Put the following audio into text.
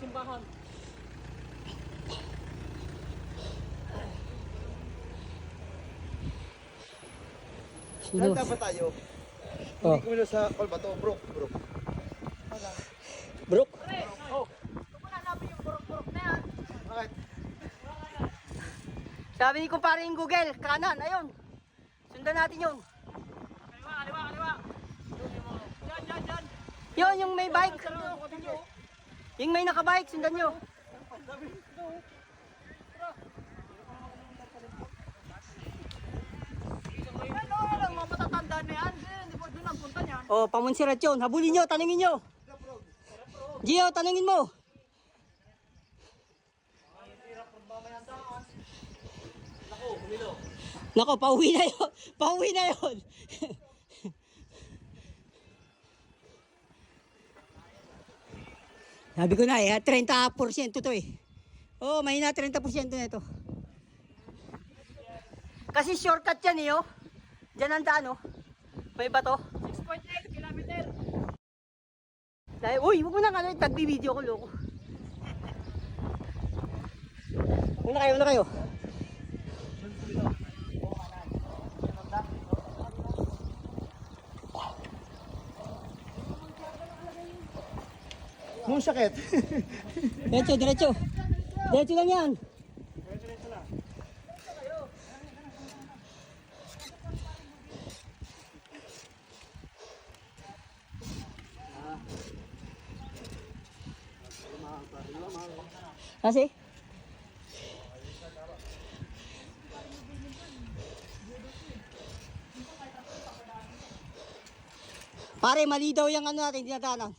simbahan. Saan dapat tayo? Oh. Hindi ko sa Palbato, bro. Brook? Oh. Ito mo na hanapin yung burok-burok na yan. Bakit? Sabi ni kumparing Google, kanan, ayun. Sundan natin yun. Kaliwa. Diyan. Yun, yung may bike. Yung may nakabike, sundan nyo. Ano lang, mga matatanda na yan. Hindi po doon ang punta niyan. Oh, pamunsirat yun. Habulin nyo, tanungin nyo. Gio, tanungin mo. Nako, pauwi na yun. Pauwi na yun. Sabi ko na 30% to eh. Oh, mahina 30% na ito. Kasi shortcut yan eh, oh. Diyan ang daan, oh. May bato. 6.8 kilometer. Dahil, uy, huwag mo na nga, tagbi-video ko, loko. Una kayo. Nung sakit. Diretso. Diretso lang yan. Kasi? Pare, mali daw yung ano natin, dinadaanan.